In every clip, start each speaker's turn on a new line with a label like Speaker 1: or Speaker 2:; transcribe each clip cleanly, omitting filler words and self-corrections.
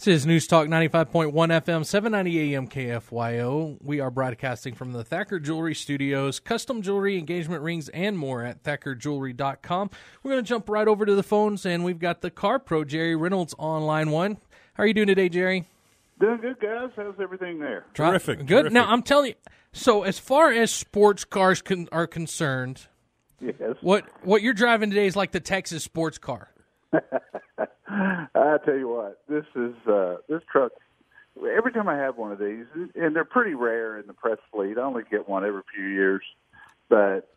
Speaker 1: This is News Talk 95.1 FM, 790 AM KFYO. We are broadcasting from the Thacker Jewelry Studios, custom jewelry, engagement rings, and more at thackerjewelry.com. We're going to jump right over to the phones, and we've got the Car Pro Jerry Reynolds on line one. How are you doing today, Jerry?
Speaker 2: Doing good, guys. How's everything there?
Speaker 3: Terrific.
Speaker 1: Good.
Speaker 3: Terrific.
Speaker 1: Now, I'm telling you, so as far as sports cars are concerned,
Speaker 2: Yes.
Speaker 1: what you're driving today is like the Texas sports car.
Speaker 2: I tell you what, this truck. Every time I have one of these, and they're pretty rare in the press fleet. I only get one every few years, but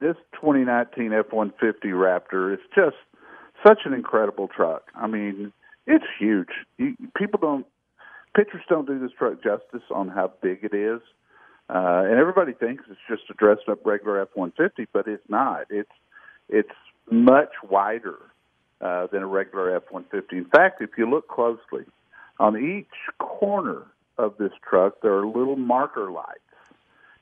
Speaker 2: this 2019 F-150 Raptor is just such an incredible truck. I mean, it's huge. Pictures don't do this truck justice on how big it is, and everybody thinks it's just a dressed up regular F-150, but it's not. It's much wider than a regular F-150. In fact, if you look closely, on each corner of this truck, there are little marker lights.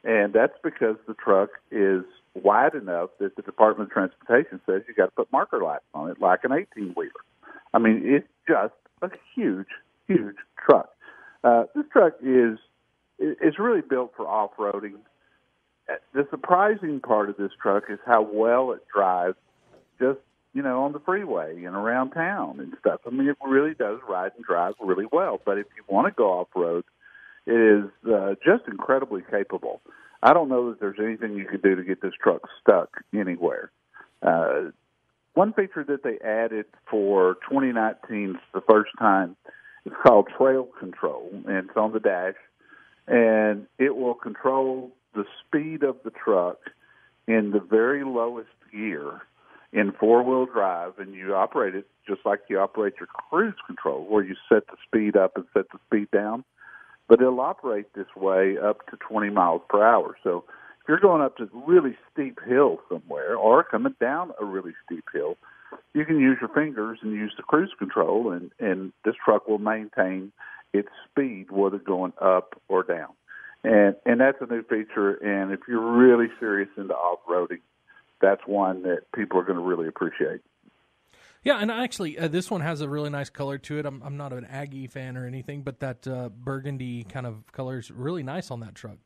Speaker 2: And that's because the truck is wide enough that the Department of Transportation says you got to put marker lights on it like an 18-wheeler. I mean, it's just a huge, huge truck. This truck is really built for off-roading. The surprising part of this truck is how well it drives just on the freeway and around town and stuff. I mean, it really does ride and drive really well. But if you want to go off-road, it is just incredibly capable. I don't know that there's anything you could do to get this truck stuck anywhere. One feature that they added for 2019 the first time, it's called Trail Control, and it's on the dash. And it will control the speed of the truck in the very lowest gear in four-wheel drive, and you operate it just like you operate your cruise control, where you set the speed up and set the speed down. But it'll operate this way up to 20 miles per hour. So if you're going up to a really steep hill somewhere or coming down a really steep hill, you can use your fingers and use the cruise control, and this truck will maintain its speed, whether going up or down. And that's a new feature, and if you're really serious into off-roading, that's one that people are going to really appreciate.
Speaker 1: Yeah, and actually, this one has a really nice color to it. I'm not an Aggie fan or anything, but that burgundy kind of color is really nice on that truck.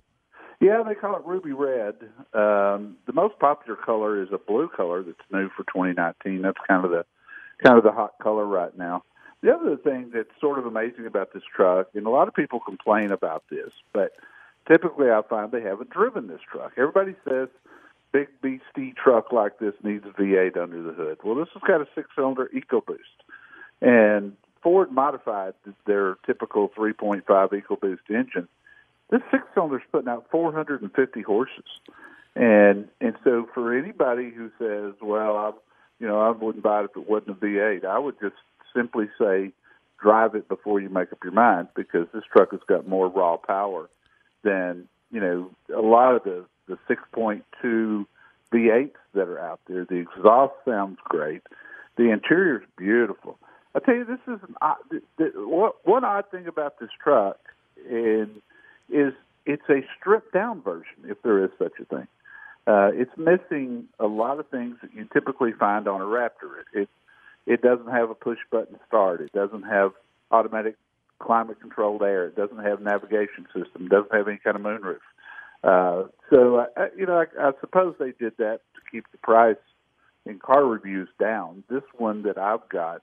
Speaker 2: Yeah, they call it ruby red. The most popular color is a blue color that's new for 2019. That's kind of the hot color right now. The other thing that's sort of amazing about this truck, and a lot of people complain about this, but typically I find they haven't driven this truck. Everybody says big beastie truck like this needs a V8 under the hood. Well, this has got a six-cylinder EcoBoost, and Ford modified their typical 3.5 EcoBoost engine. This six-cylinder is putting out 450 horses, and so for anybody who says, well, I wouldn't buy it if it wasn't a V8, I would just simply say drive it before you make up your mind, because this truck has got more raw power than a lot of the 6.2 V8s that are out there. The exhaust sounds great. The interior is beautiful. I tell you, this is one odd thing about this truck is it's a stripped-down version, if there is such a thing. It's missing a lot of things that you typically find on a Raptor. It doesn't have a push-button start. It doesn't have automatic climate-controlled air. It doesn't have navigation system. It doesn't have any kind of moonroof. So I suppose they did that to keep the price in car reviews down. This one that I've got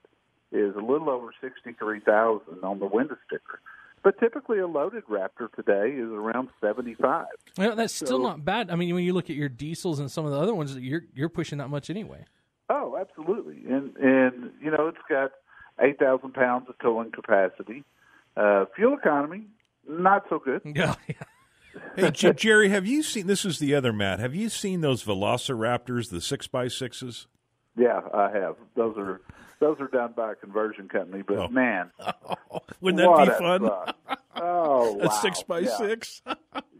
Speaker 2: is a little over $63,000 on the window sticker. But typically a loaded Raptor today is around $75,000.
Speaker 1: Well, that's still not bad. I mean, when you look at your diesels and some of the other ones, you're pushing that much anyway.
Speaker 2: Oh, absolutely. And it's got 8,000 pounds of towing capacity. Fuel economy, not so good.
Speaker 1: Yeah.
Speaker 3: Hey, Jerry, have you seen, this is the other Matt, have you seen those Velociraptors, the 6x6s?
Speaker 2: Yeah, I have. Those are done by a conversion company, but man.
Speaker 3: Wouldn't that be fun?
Speaker 2: Oh, wow.
Speaker 3: A 6x6?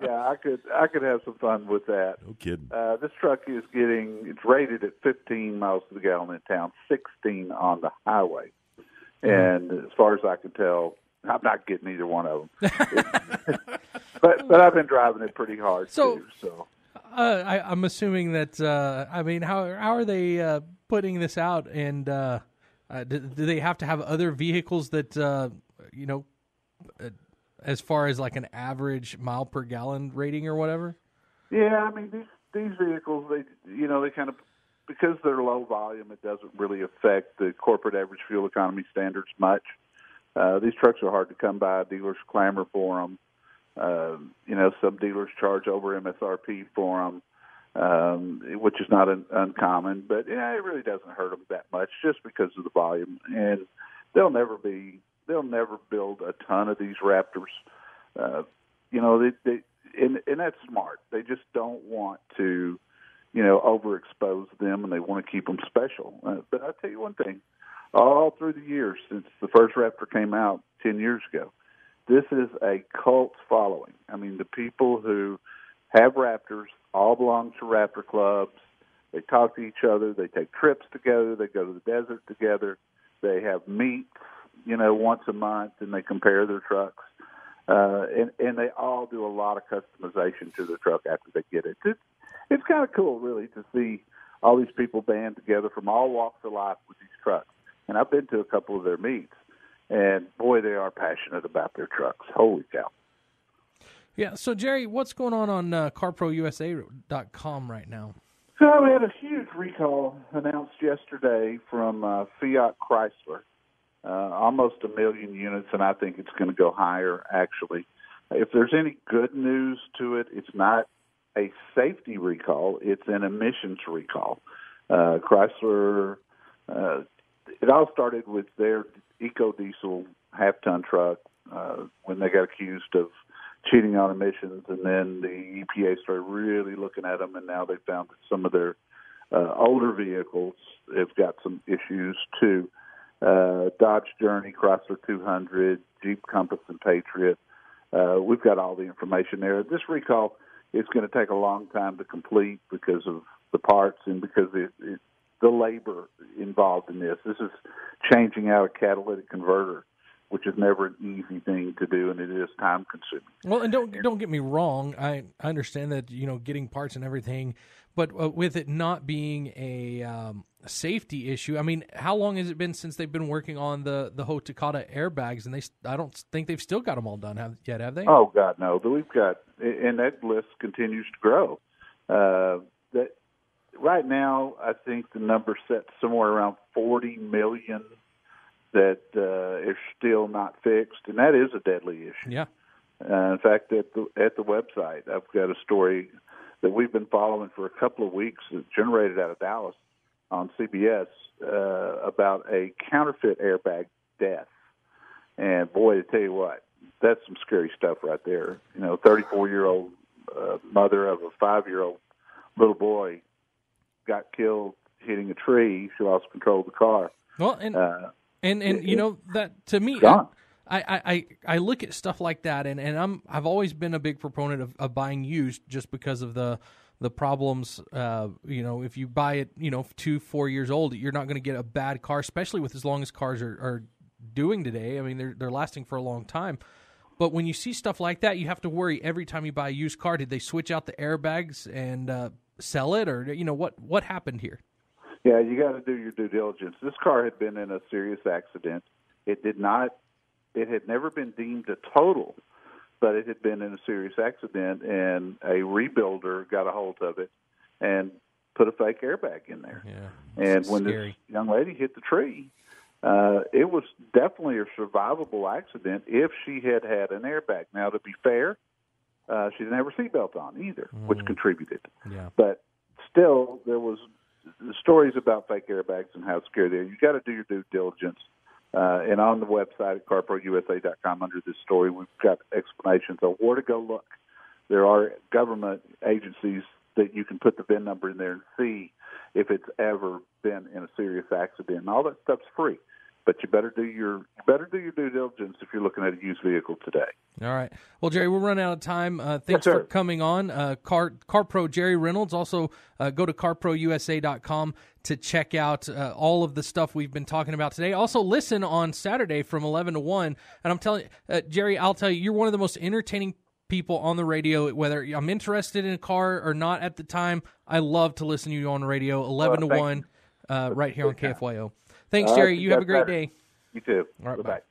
Speaker 2: Yeah, I could have some fun with that.
Speaker 3: No kidding.
Speaker 2: This truck it's rated at 15 miles to the gallon in town, 16 on the highway. And as far as I can tell, I'm not getting either one of them. But I've been driving it pretty hard, too. So
Speaker 1: I'm assuming that, how are they putting this out? And Do they have to have other vehicles that, as far as like an average mile per gallon rating or whatever?
Speaker 2: Yeah, I mean, these vehicles, they kind of, because they're low volume, it doesn't really affect the corporate average fuel economy standards much. These trucks are hard to come by. Dealers clamor for them. Some dealers charge over MSRP for them, which is not uncommon. But it really doesn't hurt them that much just because of the volume. And they'll never build a ton of these Raptors. And that's smart. They just don't want to, overexpose them, and they want to keep them special. But I'll tell you one thing. All through the years since the first Raptor came out 10 years ago, this is a cult following. I mean, the people who have Raptors all belong to Raptor clubs. They talk to each other. They take trips together. They go to the desert together. They have meets, once a month, and they compare their trucks. And they all do a lot of customization to their truck after they get it. It's kind of cool, really, to see all these people band together from all walks of life with these trucks. And I've been to a couple of their meets, and boy, they are passionate about their trucks. Holy cow.
Speaker 1: Yeah, so Jerry, what's going on CarProUSA.com right now?
Speaker 2: So we had a huge recall announced yesterday from Fiat Chrysler. Almost 1 million units, and I think it's going to go higher, actually. If there's any good news to it, it's not a safety recall. It's an emissions recall. Chrysler, it all started with their EcoDiesel half-ton truck when they got accused of cheating on emissions, and then the EPA started really looking at them, and now they found that some of their older vehicles have got some issues, too. Dodge Journey, Chrysler 200, Jeep Compass, and Patriot. We've got all the information there. This recall is going to take a long time to complete because of the parts and because the labor involved in this. This is changing out a catalytic converter, which is never an easy thing to do, and it is time-consuming.
Speaker 1: Well, and don't get me wrong. I understand that, getting parts and everything, but with it not being a safety issue, I mean, how long has it been since they've been working on the Ho Takata airbags, and I don't think they've still got them all done yet, have they?
Speaker 2: Oh, God, no. But we've got, and that list continues to grow. That right now, I think the number set somewhere around 40 million that is still not fixed, and that is a deadly issue.
Speaker 1: Yeah.
Speaker 2: In fact, at the website, I've got a story that we've been following for a couple of weeks that generated out of Dallas on CBS about a counterfeit airbag death. And boy, to tell you what, that's some scary stuff right there. 34-year-old mother of a 5-year-old little boy got killed hitting a tree. She lost control of the car.
Speaker 1: Well, and that to me, I look at stuff like that, and I've always been a big proponent of buying used just because of the problems. If you buy it, 2-4 years old, you're not going to get a bad car, especially with as long as cars are doing today. I mean, they're lasting for a long time. But when you see stuff like that, you have to worry every time you buy a used car. Did they switch out the airbags and sell it, or what happened here?
Speaker 2: Yeah, you got to do your due diligence. This car had been in a serious accident. It had never been deemed a total, but it had been in a serious accident, and a rebuilder got a hold of it and put a fake airbag in there.
Speaker 1: Yeah,
Speaker 2: and when this young lady hit the tree, it was definitely a survivable accident if she had had an airbag. Now, to be fair, she didn't have her seatbelt on either, which contributed.
Speaker 1: Yeah.
Speaker 2: But still, there was stories about fake airbags and how scary they are. You got to do your due diligence. And on the website at CarProUSA.com under this story, we've got explanations of where to go look. There are government agencies that you can put the VIN number in there and see if it's ever been in a serious accident. And all that stuff's free. But you better do your due diligence if you're looking at a used vehicle today.
Speaker 1: All right. Well, Jerry, we're running out of time. Thanks
Speaker 2: yes,
Speaker 1: for coming on. Car Pro Jerry Reynolds. Also, go to CarProUSA.com to check out all of the stuff we've been talking about today. Also, listen on Saturday from 11 to 1. And I'm telling you, Jerry, I'll tell you, you're one of the most entertaining people on the radio, whether I'm interested in a car or not at the time. I love to listen to you on the radio, 11 to 1, right here on KFYO. Thanks, Jerry. You have a great day.
Speaker 2: You too.
Speaker 1: All right, bye.